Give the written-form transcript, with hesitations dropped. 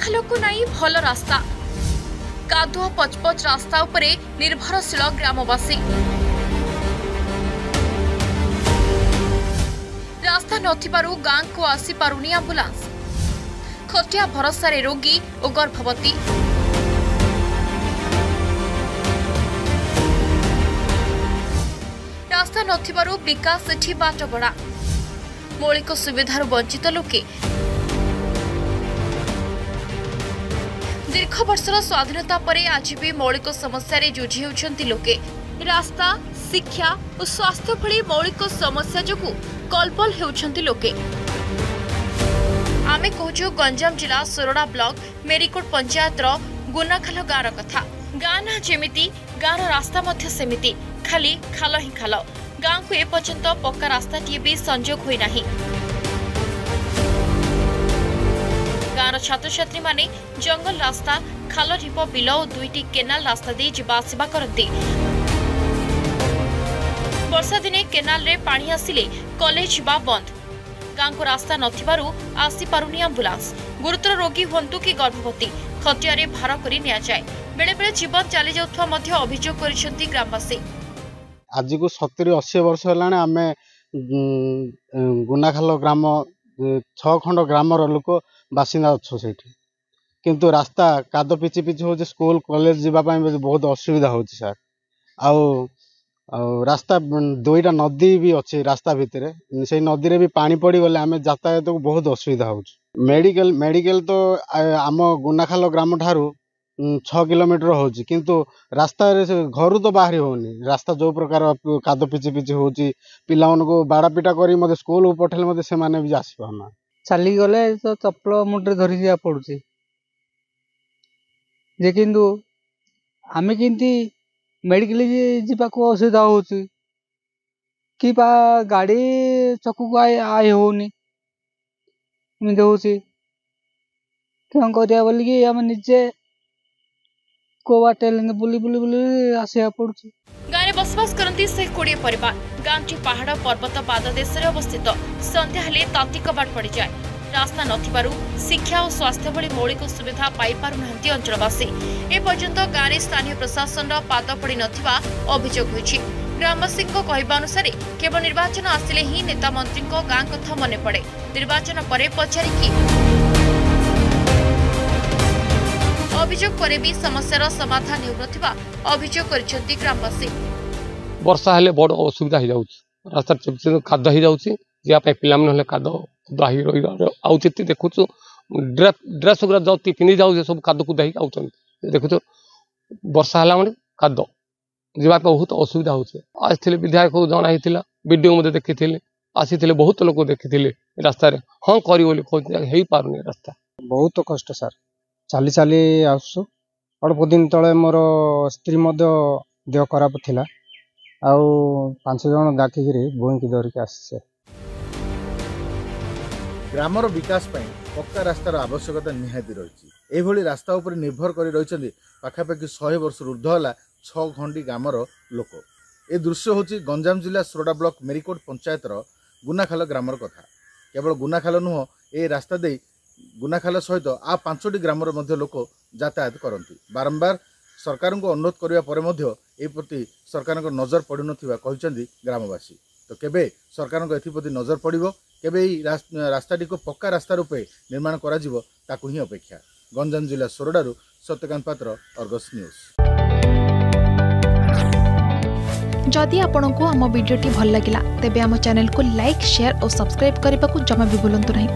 गुनाखाल को नहीं भल रास्ता कादुआ पचपच रास्ता उपरे निर्भरशील ग्रामवासी रास्ता नथिबारु गाँ को आसी पारुनी आंबुलांस खटिया भरोसा रोगी और गर्भवती रास्ता नथिबारु विकास सेठी बाट बड़ा मौलिक सुविधार वंचित लोके दीर्घ वर्षर स्वाधीनता पर आज भी मौलिक समस्या जुझी होती लोके रास्ता शिक्षा और स्वास्थ्य भली मौलिक समस्या जोगु कलबल होती लोके आमे कहूँ गंजाम जिला सोरडा ब्लॉक मेरीकोट पंचायत गुनाखाल गाँव कथा गाँ ना जेमिति गाँव रास्ता मध्य सेमिति खाली खाल ही खाल गाँव को एपर्यंत पक्का रास्ताटीए भी संजोग होई नाही गाँव छात्र छात्री माने जंगल रास्ता खाल ढीप बिल और दुईटी केनाल रास्ता दे जिबा आसिबा करती वर्षा दिने केनाल रे पानी आसिले कॉलेज बा बंद गाँ को रास्ता नथिबारु आसी पारुनी आंबुलांस गुरुतर रोगी हुंतु कि गर्भवती खटिया भार करी निया जाए बेले बेले जीवन चली जाउथवा मध्य अभियोग करिसेंती ग्रामवासी आज को 70-80 वर्ष हेलाने आमे गुनाखाल ग्राम 6 खंड ग्रामर लोक बासिंदा अच्छो सेठी किंतु रास्ता काद पिची पिची हो स्कूल कॉलेज जीवा बहुत असुविधा होची सर रास्ता दुईटा नदी भी अच्छे रास्ता भितर से नदी रे भी पानी पड़ी गले आमे यातायात को बहुत असुविधा हो मेडिकल तो आम गुनाखाल ग्राम ठारू 6 किलोमीटर होची किंतु रास्ता घर तो बाहरी होनी रास्ता जो प्रकार काद पिची पिची होची पिला को बाड़ा पिटा करी मते स्कूल को पठेले मते से माने भी आसी पाना चली गले तो चप्पल मुंडे धरी जा पड़ुची जे किंतु आमे किंती मेडिकल जीवा को असुविधा होची कि बा गाड़ी चक्कू को आय होनी एमती होची क्या करिया बोली कि आम निजे को बाटेल बुली बुली बुली आसिया पड़ुची गाँव में बसवास करती से 20 परिवार गाँवटी पहाड़ पर्वत पाददेश अवस्थित संध्या हेले ताती कबाट पड़ जाए रास्ता नथिबारु शिक्षा और स्वास्थ्य भली मौलिक सुविधा पाई पारु नाहंती अंचलवासी ए पर्यंत गाँव में स्थानीय प्रशासन पाद पड़ी नथिबा अभियोग होईछि ग्रामवासी कहवा अनुसार केवल निर्वाचन आसिले ही नेता मंत्री गाँ कथा मन पड़े निर्वाचन पर पचारिकी अभियोग पर भी समस्यार समाधान हेउनथिबा अभियोग करिसेंती ग्रामवासी वर्षा हेले बड़ असुविधा हो जाउछि रास्ता काद हो जाउछि जे पे पिला मन हेले काद दाही रही आउछि देखुछु ड्रेस वगैरह जाउति पिनि जाउ सब काद को दाही आउछन देखुछु वर्षा हला माने काद जीवा पे बहुत असुविधा होछि आज थिले विधायक को जणा हिथिला वीडियो मध्ये देखिथिले आसीथिले बहुत लोक देखिथिले रास्ता रे हां करी बोली कहै हेई पारुनी रास्ता बहुत कष्ट सर चाली चाली आसु अल्प दिन तले मोर स्त्री देह खराब थिला आउ 5 जन डाकिकी बोई की धरिक आसे ग्रामर विकास पई पक्का रास्तार आवश्यकता निहाती रही एभली रास्ता उपर निर्भर कर रही पाखापाखि 100 वर्ष ऊर्ध्व होला 6 खंडी ग्रामर लोक ए दृश्य होची गंजाम जिला सोरडा ब्लॉक मेरीकोट पंचायत गुनाखाल ग्रामर कथा केवल गुनाखाल नुह ए रास्ता दे गुनाखाल सहित आ 5टी ग्रामर मध्य लोक यातायात करती बारंबार सरकार को अनुरोध करने पर प्रति सरकार को नजर पड़ न ग्रामवासी तो केबे सरकार को एप्रति नजर पड़ो केबे रास्ताटी को पक्का रास्ता रूपे निर्माण करा जिवो ताकू ही अपेक्षा गंजाम जिला सोरडारू सत्यकांत पात्र अर्गस न्यूज जदि आपंक आम भिडी भल लगा तेब आम चैनल को लाइक शेयर और सब्सक्राइब करने को जमा भी भूलु नहीं।